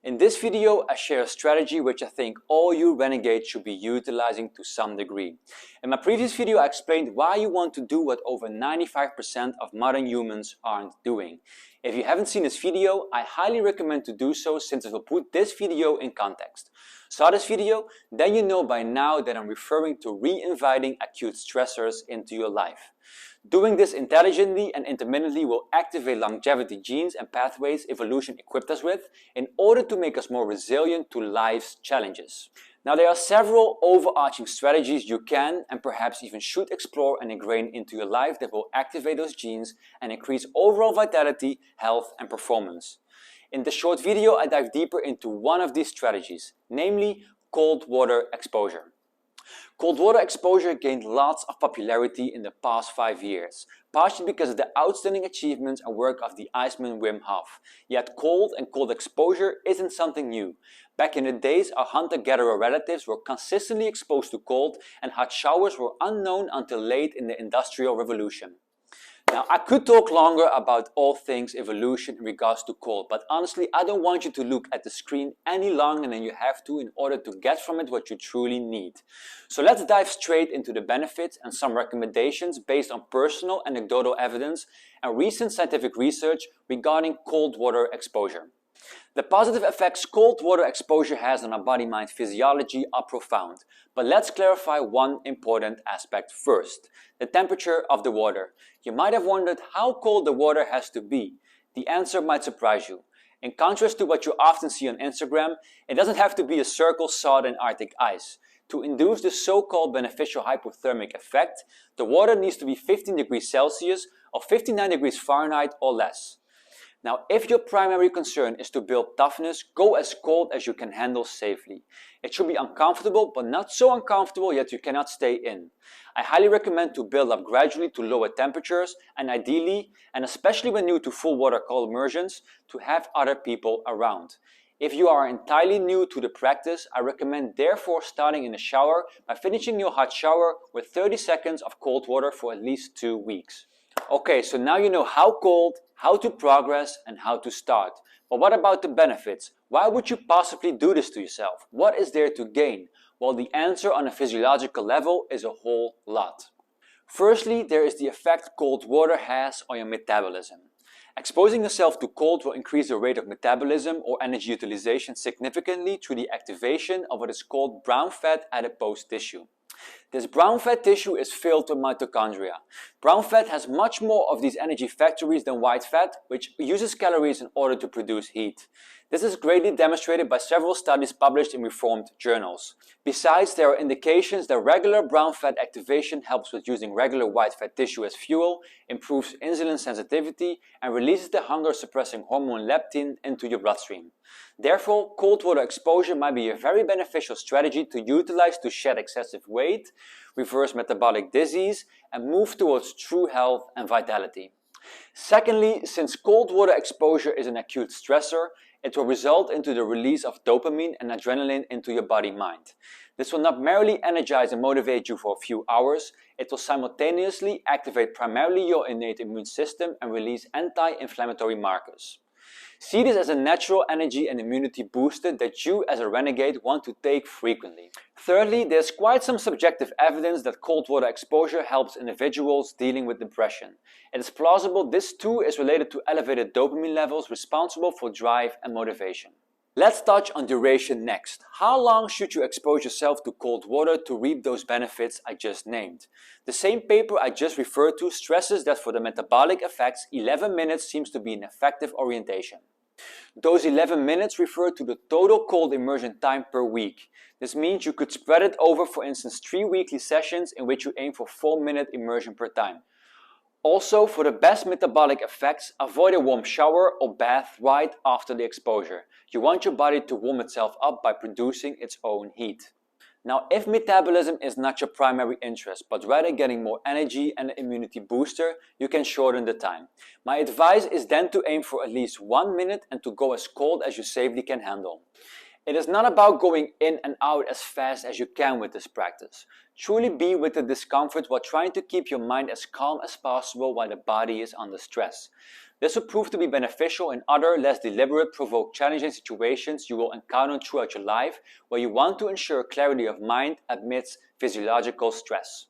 In this video, I share a strategy which I think all you renegades should be utilizing to some degree. In my previous video, I explained why you want to do what over 95% of modern humans aren't doing. If you haven't seen this video, I highly recommend to do so since it will put this video in context. Saw this video? Then you know by now that I'm referring to re-inviting acute stressors into your life. Doing this intelligently and intermittently will activate longevity genes and pathways evolution equipped us with in order to make us more resilient to life's challenges. Now, there are several overarching strategies you can and perhaps even should explore and ingrain into your life that will activate those genes and increase overall vitality, health and performance. In this short video, I dive deeper into one of these strategies, namely cold water exposure. Cold water exposure gained lots of popularity in the past 5 years, partially because of the outstanding achievements and work of the Iceman Wim Hof. Yet cold and cold exposure isn't something new. Back in the days, our hunter-gatherer relatives were consistently exposed to cold, and hot showers were unknown until late in the Industrial Revolution. Now, I could talk longer about all things evolution in regards to cold, but honestly, I don't want you to look at the screen any longer than you have to in order to get from it what you truly need. So let's dive straight into the benefits and some recommendations based on personal anecdotal evidence and recent scientific research regarding cold water exposure. The positive effects cold water exposure has on our body-mind physiology are profound, but let's clarify one important aspect first: the temperature of the water. You might have wondered how cold the water has to be. The answer might surprise you. In contrast to what you often see on Instagram, it doesn't have to be a circle sawed in Arctic ice. To induce the so-called beneficial hypothermic effect, the water needs to be 15 degrees Celsius or 59 degrees Fahrenheit or less. Now, if your primary concern is to build toughness, go as cold as you can handle safely. It should be uncomfortable, but not so uncomfortable yet you cannot stay in. I highly recommend to build up gradually to lower temperatures, and ideally, and especially when new to full water cold immersions, to have other people around. If you are entirely new to the practice, I recommend therefore starting in the shower by finishing your hot shower with 30 seconds of cold water for at least 2 weeks. Okay, so now you know how cold, how to progress, and how to start. But what about the benefits? Why would you possibly do this to yourself? What is there to gain? Well, the answer on a physiological level is a whole lot. Firstly, there is the effect cold water has on your metabolism. Exposing yourself to cold will increase the rate of metabolism or energy utilization significantly through the activation of what is called brown fat adipose tissue. This brown fat tissue is filled with mitochondria. Brown fat has much more of these energy factories than white fat, which uses calories in order to produce heat. This is greatly demonstrated by several studies published in reformed journals. Besides, there are indications that regular brown fat activation helps with using regular white fat tissue as fuel, improves insulin sensitivity, and releases the hunger-suppressing hormone leptin into your bloodstream. Therefore, cold water exposure might be a very beneficial strategy to utilize to shed excessive weight, reverse metabolic disease, and move towards true health and vitality. Secondly, since cold water exposure is an acute stressor, it will result into the release of dopamine and adrenaline into your body-mind. This will not merely energize and motivate you for a few hours, it will simultaneously activate primarily your innate immune system and release anti-inflammatory markers. See this as a natural energy and immunity booster that you as a renegade want to take frequently. Thirdly, there's quite some subjective evidence that cold water exposure helps individuals dealing with depression. It is plausible this too is related to elevated dopamine levels responsible for drive and motivation. Let's touch on duration next. How long should you expose yourself to cold water to reap those benefits I just named? The same paper I just referred to stresses that for the metabolic effects, 11 minutes seems to be an effective orientation. Those 11 minutes refer to the total cold immersion time per week. This means you could spread it over, for instance, 3 weekly sessions in which you aim for 4-minute immersion per time. Also, for the best metabolic effects, avoid a warm shower or bath right after the exposure. You want your body to warm itself up by producing its own heat. Now, if metabolism is not your primary interest, but rather getting more energy and an immunity booster, you can shorten the time. My advice is then to aim for at least 1 minute and to go as cold as you safely can handle. It is not about going in and out as fast as you can with this practice. Truly be with the discomfort while trying to keep your mind as calm as possible while the body is under stress. This will prove to be beneficial in other, less deliberate, provoked, challenging situations you will encounter throughout your life where you want to ensure clarity of mind amidst physiological stress.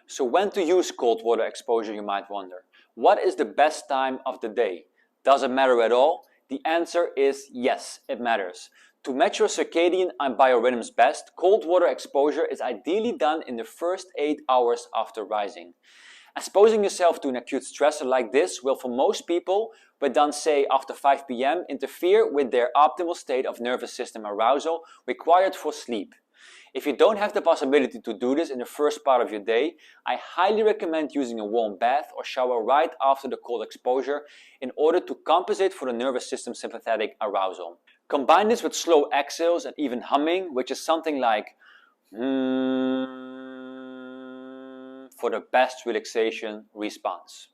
So when to use cold water exposure, you might wonder. What is the best time of the day? Does it matter at all? The answer is yes, it matters. To match your circadian and biorhythms best, cold water exposure is ideally done in the first 8 hours after rising. Exposing yourself to an acute stressor like this will, for most people, when done say after 5 p.m., interfere with their optimal state of nervous system arousal required for sleep. If you don't have the possibility to do this in the first part of your day, I highly recommend using a warm bath or shower right after the cold exposure in order to compensate for the nervous system sympathetic arousal. Combine this with slow exhales and even humming, which is something like for the best relaxation response.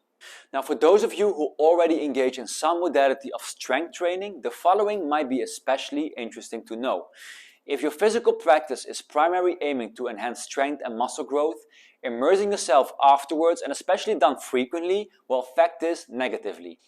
Now, for those of you who already engage in some modality of strength training, the following might be especially interesting to know. If your physical practice is primarily aiming to enhance strength and muscle growth, immersing yourself afterwards, and especially done frequently, will affect this negatively.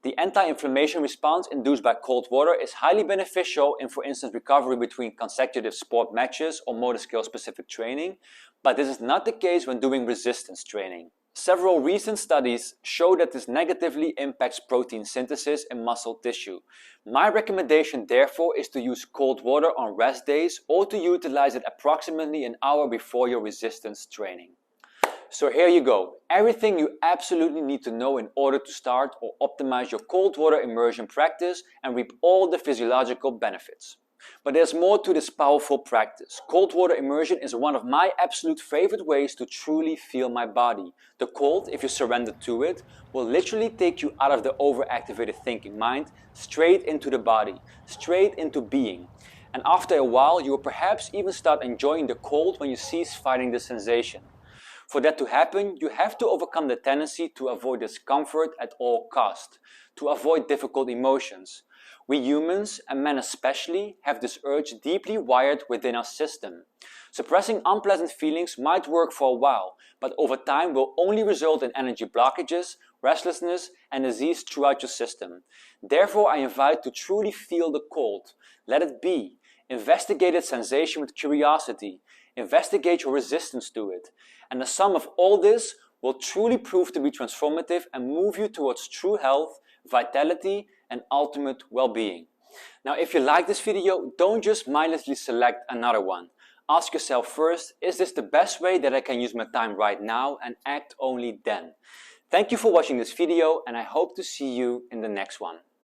The anti-inflammation response induced by cold water is highly beneficial in, for instance, recovery between consecutive sport matches or motor skill specific training, but this is not the case when doing resistance training. Several recent studies show that this negatively impacts protein synthesis in muscle tissue. My recommendation therefore is to use cold water on rest days or to utilize it approximately an hour before your resistance training. So here you go, everything you absolutely need to know in order to start or optimize your cold water immersion practice and reap all the physiological benefits. But there's more to this powerful practice. Cold water immersion is one of my absolute favorite ways to truly feel my body. The cold, if you surrender to it, will literally take you out of the overactivated thinking mind, straight into the body, straight into being. And after a while, you will perhaps even start enjoying the cold when you cease fighting the sensation. For that to happen, you have to overcome the tendency to avoid discomfort at all costs, to avoid difficult emotions. We humans, and men especially, have this urge deeply wired within our system. Suppressing unpleasant feelings might work for a while, but over time will only result in energy blockages, restlessness, and disease throughout your system. Therefore, I invite to truly feel the cold. Let it be. Investigate its sensation with curiosity. Investigate your resistance to it. And the sum of all this will truly prove to be transformative and move you towards true health, vitality, and ultimate well-being. Now, if you like this video, don't just mindlessly select another one. Ask yourself first, is this the best way that I can use my time right now, and act only then. Thank you for watching this video, and I hope to see you in the next one.